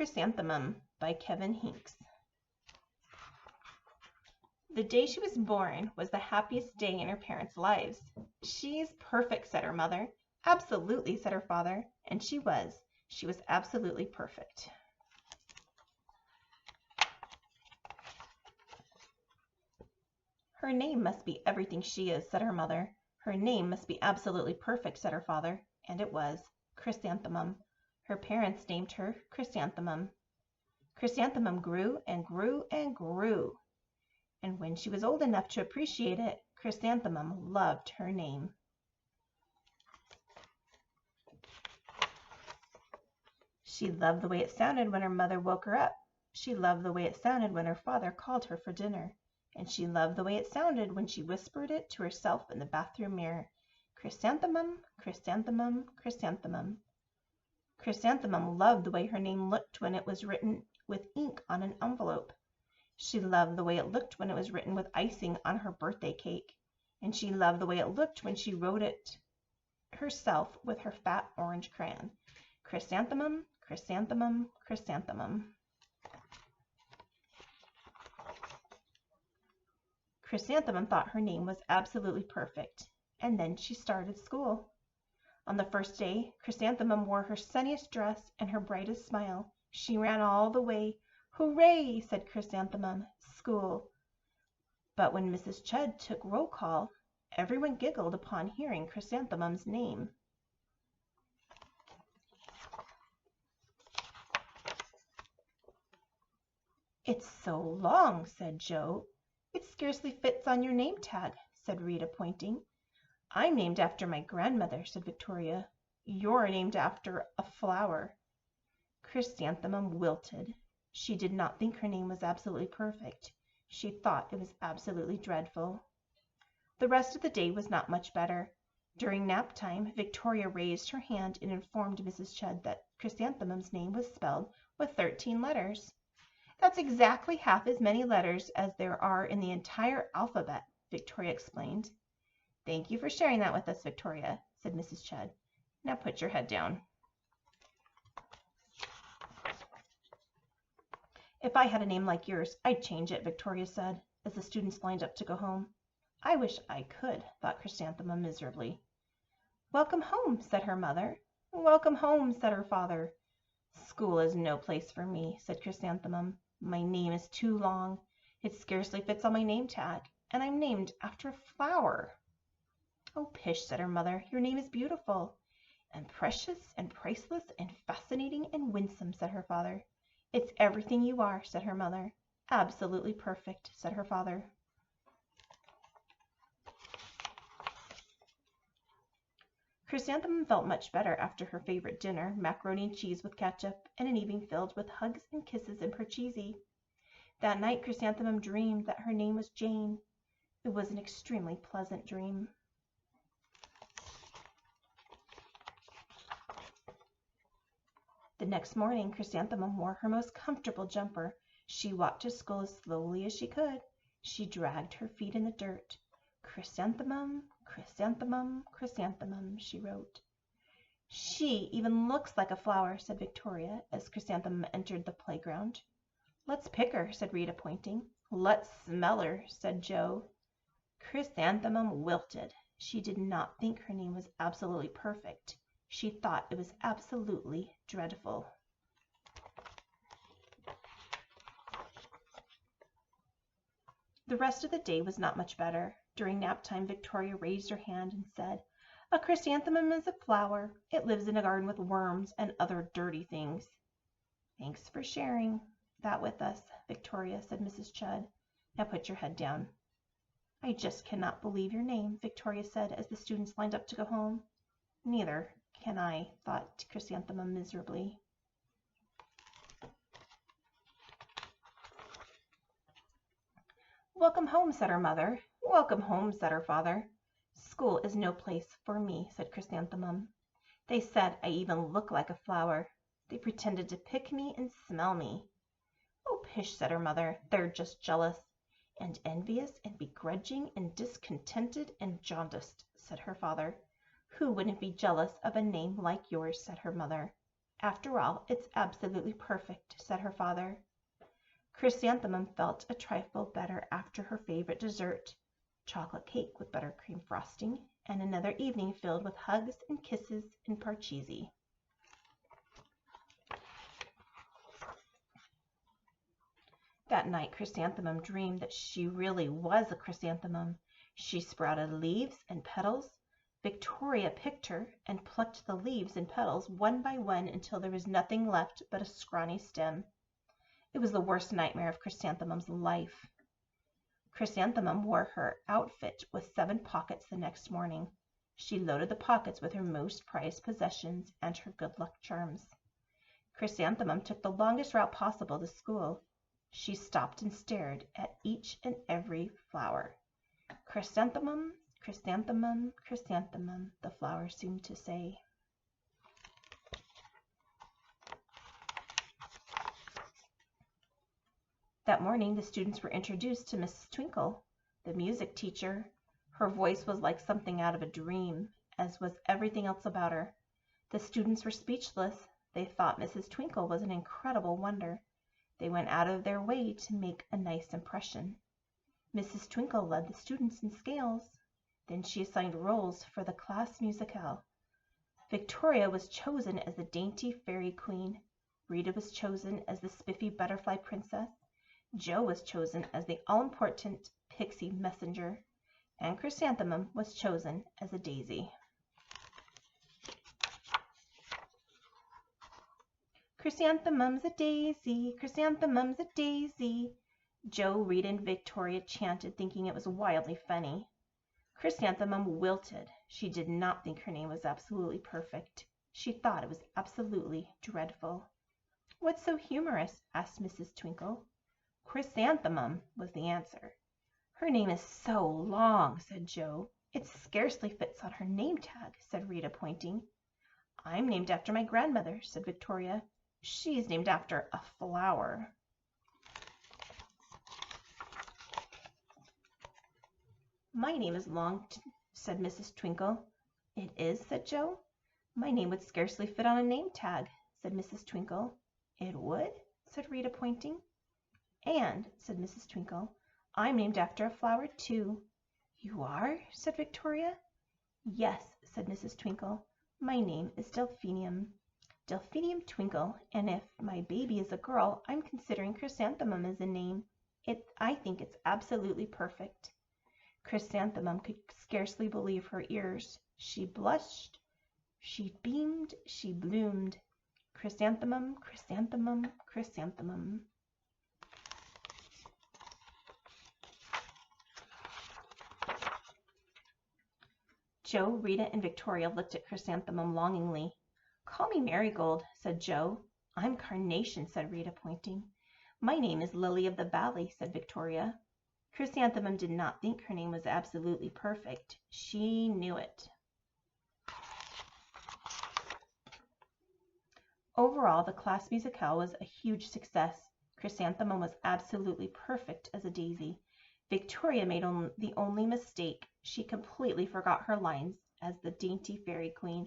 Chrysanthemum by Henkes. The day she was born was the happiest day in her parents' lives. "She's perfect," said her mother. "Absolutely," said her father. And she was. She was absolutely perfect. "Her name must be everything she is," said her mother. "Her name must be absolutely perfect," said her father. And it was. Chrysanthemum. Her parents named her Chrysanthemum. Chrysanthemum grew and grew and grew. And when she was old enough to appreciate it, Chrysanthemum loved her name. She loved the way it sounded when her mother woke her up. She loved the way it sounded when her father called her for dinner. And she loved the way it sounded when she whispered it to herself in the bathroom mirror. Chrysanthemum, chrysanthemum, chrysanthemum. Chrysanthemum loved the way her name looked when it was written with ink on an envelope. She loved the way it looked when it was written with icing on her birthday cake. And she loved the way it looked when she wrote it herself with her fat orange crayon. Chrysanthemum, chrysanthemum, chrysanthemum. Chrysanthemum thought her name was absolutely perfect. And then she started school. On the first day, Chrysanthemum wore her sunniest dress and her brightest smile. She ran all the way. "Hooray!" said Chrysanthemum. School. But when Mrs. Chudd took roll call, everyone giggled upon hearing Chrysanthemum's name. "It's so long," said Joe. "It scarcely fits on your name tag," said Rita, pointing. "I'm named after my grandmother," said Victoria. "You're named after a flower." Chrysanthemum wilted. She did not think her name was absolutely perfect. She thought it was absolutely dreadful. The rest of the day was not much better. During nap time, Victoria raised her hand and informed Mrs. Chudd that Chrysanthemum's name was spelled with 13 letters. "That's exactly half as many letters as there are in the entire alphabet," Victoria explained. "Thank you for sharing that with us, Victoria," said Mrs. Chudd. "Now put your head down." "If I had a name like yours, I'd change it," Victoria said, as the students lined up to go home. "I wish I could," thought Chrysanthemum miserably. "Welcome home," said her mother. "Welcome home," said her father. "School is no place for me," said Chrysanthemum. "My name is too long. It scarcely fits on my name tag, and I'm named after a flower." "Oh, pish," said her mother. "Your name is beautiful." "And precious and priceless and fascinating and winsome," said her father. "It's everything you are," said her mother. "Absolutely perfect," said her father. Chrysanthemum felt much better after her favorite dinner, macaroni and cheese with ketchup, and an evening filled with hugs and kisses and parcheesi. That night Chrysanthemum dreamed that her name was Jane. It was an extremely pleasant dream. The next morning Chrysanthemum wore her most comfortable jumper. She walked to school as slowly as she could. She dragged her feet in the dirt. "Chrysanthemum, chrysanthemum, chrysanthemum," she wrote. "She even looks like a flower," said Victoria, as Chrysanthemum entered the playground. "Let's pick her," said Rita, pointing. "Let's smell her," said Joe. Chrysanthemum wilted. She did not think her name was absolutely perfect. She thought it was absolutely dreadful. The rest of the day was not much better. During nap time, Victoria raised her hand and said, "A chrysanthemum is a flower. It lives in a garden with worms and other dirty things." "Thanks for sharing that with us, Victoria," said Mrs. Chudd. "Now put your head down." "I just cannot believe your name," Victoria said as the students lined up to go home. "Neither can I," thought Chrysanthemum miserably. "Welcome home," said her mother. "Welcome home," said her father. "School is no place for me," said Chrysanthemum. "They said I even look like a flower. They pretended to pick me and smell me." "Oh, pish," said her mother. "They're just jealous." "And envious and begrudging and discontented and jaundiced," said her father. "Who wouldn't be jealous of a name like yours?" said her mother. After all, it's absolutely perfect, said her father. Chrysanthemum felt a trifle better after her favorite dessert, chocolate cake with buttercream frosting, and another evening filled with hugs and kisses and parcheesi. That night Chrysanthemum dreamed that she really was a chrysanthemum. She sprouted leaves and petals. Victoria picked her and plucked the leaves and petals one by one until there was nothing left but a scrawny stem. It was the worst nightmare of Chrysanthemum's life. Chrysanthemum wore her outfit with 7 pockets the next morning. She loaded the pockets with her most prized possessions and her good luck charms. Chrysanthemum took the longest route possible to school. She stopped and stared at each and every flower. Chrysanthemum, chrysanthemum, chrysanthemum, the flowers seemed to say. That morning the students were introduced to Mrs. Twinkle, the music teacher. Her voice was like something out of a dream, as was everything else about her. The students were speechless. They thought Mrs. Twinkle was an incredible wonder. They went out of their way to make a nice impression. Mrs. Twinkle led the students in scales. Then she assigned roles for the class musicale. Victoria was chosen as the dainty fairy queen. Rita was chosen as the spiffy butterfly princess. Jo was chosen as the all-important pixie messenger. And Chrysanthemum was chosen as a daisy. Chrysanthemum's a daisy, chrysanthemum's a daisy. Jo, Rita, and Victoria chanted, thinking it was wildly funny. Chrysanthemum wilted. She did not think her name was absolutely perfect. She thought it was absolutely dreadful. What's so humorous? Asked Mrs. Twinkle. Chrysanthemum, was the answer. Her name is so long, said Jo. It scarcely fits on her name tag, said Rita, pointing. I'm named after my grandmother, said Victoria. She's named after a flower. My name is long, said Mrs. Twinkle. It is, said Jo. My name would scarcely fit on a name tag, said Mrs. Twinkle. It would, said Rita, pointing. And, said Mrs. Twinkle, I'm named after a flower, too. You are? said Victoria. Yes, said Mrs. Twinkle. My name is Delphinium. Delphinium Twinkle, and if my baby is a girl, I'm considering Chrysanthemum as a name. I think it's absolutely perfect. Chrysanthemum could scarcely believe her ears. She blushed, she beamed, she bloomed. Chrysanthemum, chrysanthemum, chrysanthemum. Jo, Rita, and Victoria looked at Chrysanthemum longingly. Call me Marigold, said Jo. I'm Carnation, said Rita, pointing. My name is Lily of the Valley, said Victoria. Chrysanthemum did not think her name was absolutely perfect. She knew it. Overall, the class musicale was a huge success. Chrysanthemum was absolutely perfect as a daisy. Victoria made the only mistake. She completely forgot her lines as the dainty fairy queen.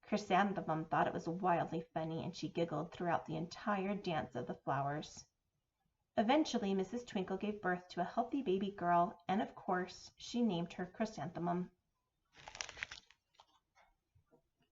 Chrysanthemum thought it was wildly funny, and she giggled throughout the entire dance of the flowers. Eventually, Mrs. Twinkle gave birth to a healthy baby girl, and of course, she named her Chrysanthemum.